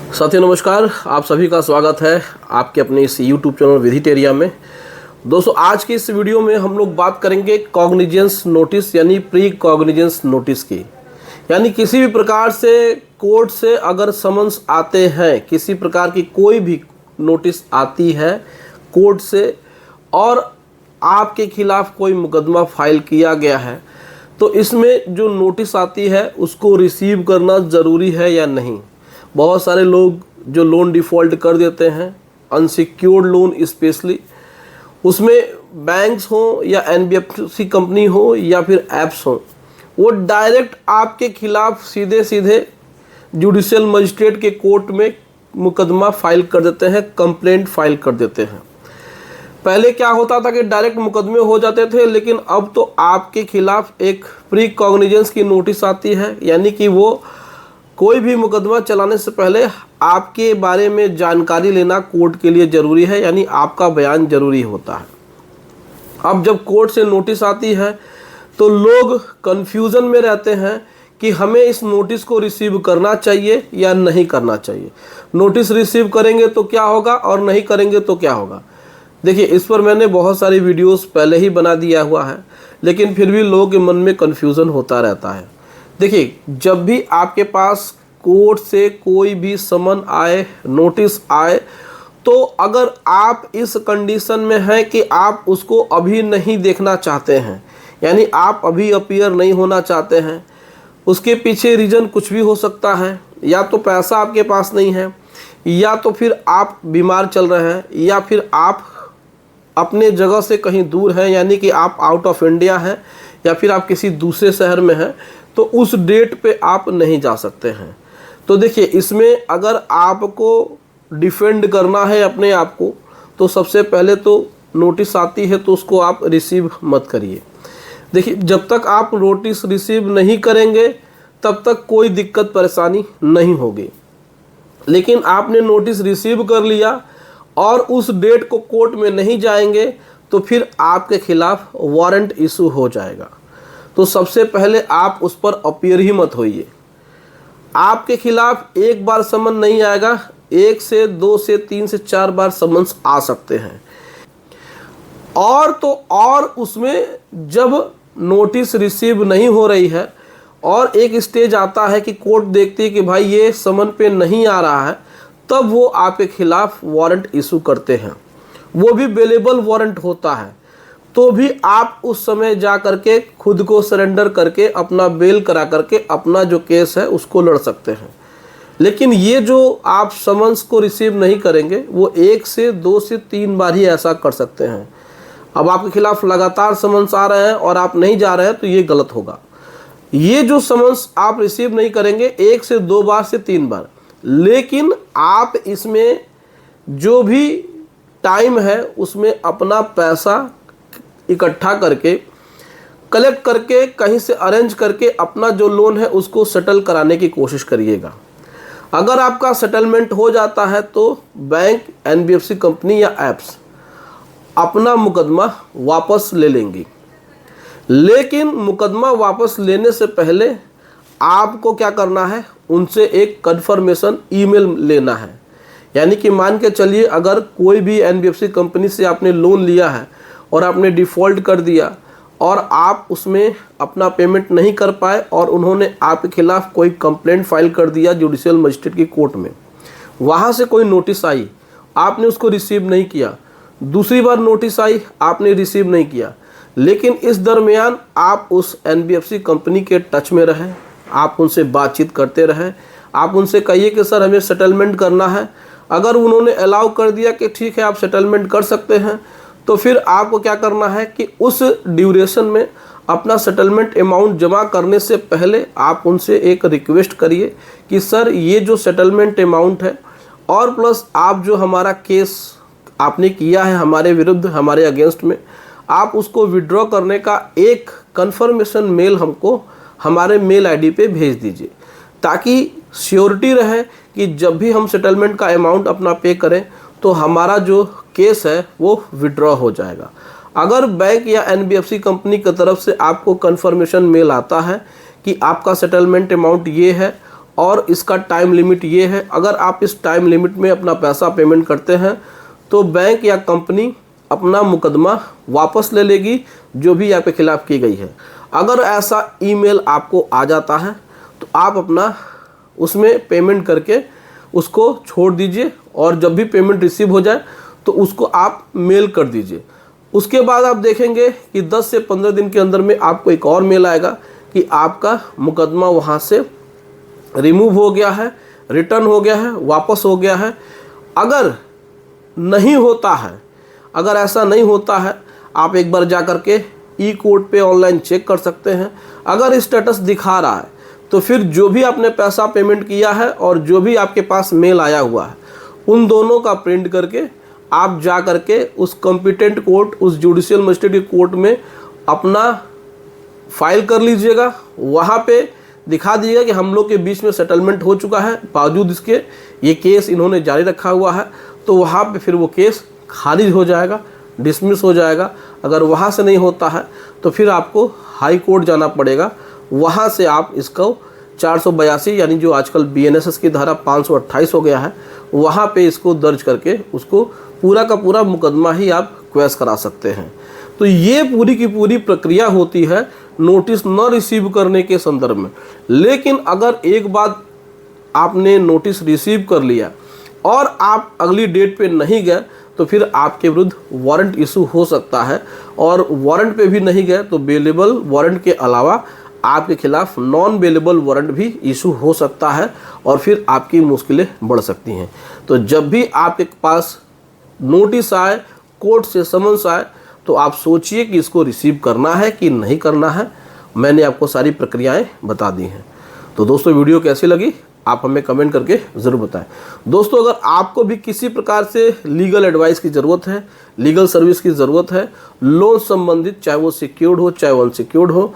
साथियों नमस्कार, आप सभी का स्वागत है आपके अपने इस YouTube चैनल वेजिटेरिया में। दोस्तों आज की इस वीडियो में हम लोग बात करेंगे कॉग्निजेंस नोटिस यानी प्री कॉग्निजेंस नोटिस की। यानी किसी भी प्रकार से कोर्ट से अगर समन्स आते हैं, किसी प्रकार की कोई भी नोटिस आती है कोर्ट से और आपके खिलाफ कोई मुकदमा फाइल किया गया है, तो इसमें जो नोटिस आती है उसको रिसीव करना ज़रूरी है या नहीं। बहुत सारे लोग जो लोन डिफ़ॉल्ट कर देते हैं, अनसिक्योर्ड लोन स्पेशली, उसमें बैंक्स हो या एनबीएफसी कंपनी हो या फिर ऐप्स हो, वो डायरेक्ट आपके खिलाफ सीधे सीधे जुडिशियल मजिस्ट्रेट के कोर्ट में मुकदमा फाइल कर देते हैं, कंप्लेंट फाइल कर देते हैं। पहले क्या होता था कि डायरेक्ट मुकदमे हो जाते थे, लेकिन अब तो आपके खिलाफ एक प्री कॉग्निजेंस की नोटिस आती है। यानी कि वो कोई भी मुकदमा चलाने से पहले आपके बारे में जानकारी लेना कोर्ट के लिए ज़रूरी है, यानी आपका बयान ज़रूरी होता है। अब जब कोर्ट से नोटिस आती है तो लोग कन्फ्यूज़न में रहते हैं कि हमें इस नोटिस को रिसीव करना चाहिए या नहीं करना चाहिए। नोटिस रिसीव करेंगे तो क्या होगा और नहीं करेंगे तो क्या होगा। देखिए, इस पर मैंने बहुत सारी वीडियोस पहले ही बना दिया हुआ है, लेकिन फिर भी लोगों के मन में कन्फ्यूज़न होता रहता है। देखिए, जब भी आपके पास कोर्ट से कोई भी समन आए, नोटिस आए, तो अगर आप इस कंडीशन में हैं कि आप उसको अभी नहीं देखना चाहते हैं, यानी आप अभी अपीयर नहीं होना चाहते हैं, उसके पीछे रीज़न कुछ भी हो सकता है। या तो पैसा आपके पास नहीं है, या तो फिर आप बीमार चल रहे हैं, या फिर आप अपने जगह से कहीं दूर हैं, यानी कि आप आउट ऑफ इंडिया हैं, या फिर आप किसी दूसरे शहर में हैं, तो उस डेट पे आप नहीं जा सकते हैं। तो देखिए, इसमें अगर आपको डिफेंड करना है अपने आप को, तो सबसे पहले तो नोटिस आती है तो उसको आप रिसीव मत करिए। देखिए, जब तक आप नोटिस रिसीव नहीं करेंगे तब तक कोई दिक्कत परेशानी नहीं होगी। लेकिन आपने नोटिस रिसीव कर लिया और उस डेट को कोर्ट में नहीं जाएंगे तो फिर आपके खिलाफ वारंट इशू हो जाएगा। तो सबसे पहले आप उस पर अपीयर ही मत होइए। आपके खिलाफ एक बार समन नहीं आएगा, 1 से 2 से 3 से 4 बार समन्स आ सकते हैं। और उसमें जब नोटिस रिसीव नहीं हो रही है और एक स्टेज आता है कि कोर्ट देखती है कि भाई ये समन पे नहीं आ रहा है, तब वो आपके खिलाफ वारंट इशू करते हैं। वो भी बेलेबल वारंट होता है, तो भी आप उस समय जा करके खुद को सरेंडर करके अपना बेल करा करके अपना जो केस है उसको लड़ सकते हैं। लेकिन ये जो आप समन्स को रिसीव नहीं करेंगे, वो 1 से 2 से 3 बार ही ऐसा कर सकते हैं। अब आपके खिलाफ लगातार समन्स आ रहे हैं और आप नहीं जा रहे हैं, तो ये गलत होगा। ये जो समन्स आप रिसीव नहीं करेंगे 1 से 2 बार से 3 बार, लेकिन आप इसमें जो भी टाइम है उसमें अपना पैसा इकट्ठा करके, कलेक्ट करके, कहीं से अरेंज करके अपना जो लोन है उसको सेटल कराने की कोशिश करिएगा। अगर आपका सेटलमेंट हो जाता है तो बैंक, एनबीएफसी कंपनी या ऐप्स अपना मुकदमा वापस ले लेंगी। लेकिन मुकदमा वापस लेने से पहले आपको क्या करना है, उनसे एक कन्फर्मेशन ईमेल लेना है। यानी कि मान के चलिए, अगर कोई भी एनबीएफसी कंपनी से आपने लोन लिया है और आपने डिफ़ॉल्ट कर दिया और आप उसमें अपना पेमेंट नहीं कर पाए और उन्होंने आपके खिलाफ कोई कंप्लेंट फाइल कर दिया जुडिशियल मजिस्ट्रेट की कोर्ट में, वहाँ से कोई नोटिस आई, आपने उसको रिसीव नहीं किया, दूसरी बार नोटिस आई, आपने रिसीव नहीं किया, लेकिन इस दरमियान आप उस एनबीएफसी कंपनी के टच में रहें, आप उनसे बातचीत करते रहें, आप उनसे कहिए कि सर हमें सेटलमेंट करना है। अगर उन्होंने अलाउ कर दिया कि ठीक है आप सेटलमेंट कर सकते हैं, तो फिर आपको क्या करना है कि उस ड्यूरेशन में अपना सेटलमेंट अमाउंट जमा करने से पहले आप उनसे एक रिक्वेस्ट करिए कि सर ये जो सेटलमेंट अमाउंट है और प्लस आप जो हमारा केस आपने किया है हमारे विरुद्ध, हमारे अगेंस्ट में, आप उसको विड्रॉ करने का एक कन्फर्मेशन मेल हमको हमारे मेल आईडी पे भेज दीजिए, ताकि श्योरिटी रहे कि जब भी हम सेटलमेंट का अमाउंट अपना पे करें तो हमारा जो केस है वो विड्रॉ हो जाएगा। अगर बैंक या एनबीएफसी कंपनी की तरफ से आपको कन्फर्मेशन मेल आता है कि आपका सेटलमेंट अमाउंट ये है और इसका टाइम लिमिट ये है, अगर आप इस टाइम लिमिट में अपना पैसा पेमेंट करते हैं तो बैंक या कंपनी अपना मुकदमा वापस ले लेगी जो भी आपके खिलाफ़ की गई है। अगर ऐसा ईमेल आपको आ जाता है तो आप अपना उसमें पेमेंट करके उसको छोड़ दीजिए और जब भी पेमेंट रिसीव हो जाए तो उसको आप मेल कर दीजिए। उसके बाद आप देखेंगे कि 10 से 15 दिन के अंदर में आपको एक और मेल आएगा कि आपका मुकदमा वहाँ से रिमूव हो गया है, रिटर्न हो गया है, वापस हो गया है। अगर नहीं होता है, अगर ऐसा नहीं होता है, आप एक बार जा कर के ई कोर्ट पे ऑनलाइन चेक कर सकते हैं। अगर स्टेटस दिखा रहा है तो फिर जो भी आपने पैसा पेमेंट किया है और जो भी आपके पास मेल आया हुआ है उन दोनों का प्रिंट करके आप जा करके उस कॉम्पिटेंट कोर्ट, उस जुडिशियल मजिस्ट्रेट कोर्ट में अपना फाइल कर लीजिएगा। वहाँ पे दिखा दीजिएगा कि हम लोग के बीच में सेटलमेंट हो चुका है, बावजूद इसके ये केस इन्होंने जारी रखा हुआ है। तो वहाँ पे फिर वो केस खारिज हो जाएगा, डिसमिस हो जाएगा। अगर वहाँ से नहीं होता है तो फिर आपको हाई कोर्ट जाना पड़ेगा। वहाँ से आप इसको 482 यानी जो आजकल BNSS की धारा 528 हो गया है, वहाँ पे इसको दर्ज करके उसको पूरा का पूरा मुकदमा ही आप क्वैश करा सकते हैं। तो ये पूरी की पूरी प्रक्रिया होती है नोटिस न रिसीव करने के संदर्भ में। लेकिन अगर एक बार आपने नोटिस रिसीव कर लिया और आप अगली डेट पे नहीं गए तो फिर आपके विरुद्ध वारंट इशू हो सकता है, और वारंट पे भी नहीं गए तो बेलेबल वारंट के अलावा आपके खिलाफ नॉन बेलेबल वारंट भी इशू हो सकता है और फिर आपकी मुश्किलें बढ़ सकती हैं। तो जब भी आपके पास नोटिस आए, कोर्ट से समन्स आए, तो आप सोचिए कि इसको रिसीव करना है कि नहीं करना है। मैंने आपको सारी प्रक्रियाएं बता दी हैं। तो दोस्तों वीडियो कैसी लगी आप हमें कमेंट करके ज़रूर बताएं। दोस्तों अगर आपको भी किसी प्रकार से लीगल एडवाइस की ज़रूरत है, लीगल सर्विस की ज़रूरत है, लोन संबंधित, चाहे वो सिक्योर्ड हो चाहे वो अनसिक्योर्ड हो,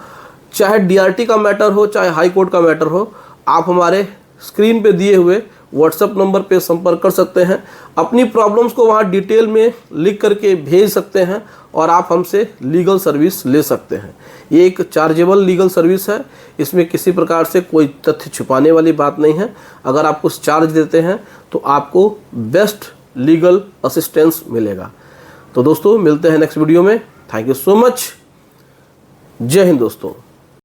चाहे DRT का मैटर हो चाहे हाई कोर्ट का मैटर हो, आप हमारे स्क्रीन पे दिए हुए व्हाट्सएप नंबर पे संपर्क कर सकते हैं। अपनी प्रॉब्लम्स को वहाँ डिटेल में लिख करके भेज सकते हैं और आप हमसे लीगल सर्विस ले सकते हैं। ये एक चार्जेबल लीगल सर्विस है, इसमें किसी प्रकार से कोई तथ्य छुपाने वाली बात नहीं है। अगर आप कुछ चार्ज देते हैं तो आपको बेस्ट लीगल असिस्टेंस मिलेगा। तो दोस्तों मिलते हैं नेक्स्ट वीडियो में। Thank you so much. जय हिंद दोस्तों।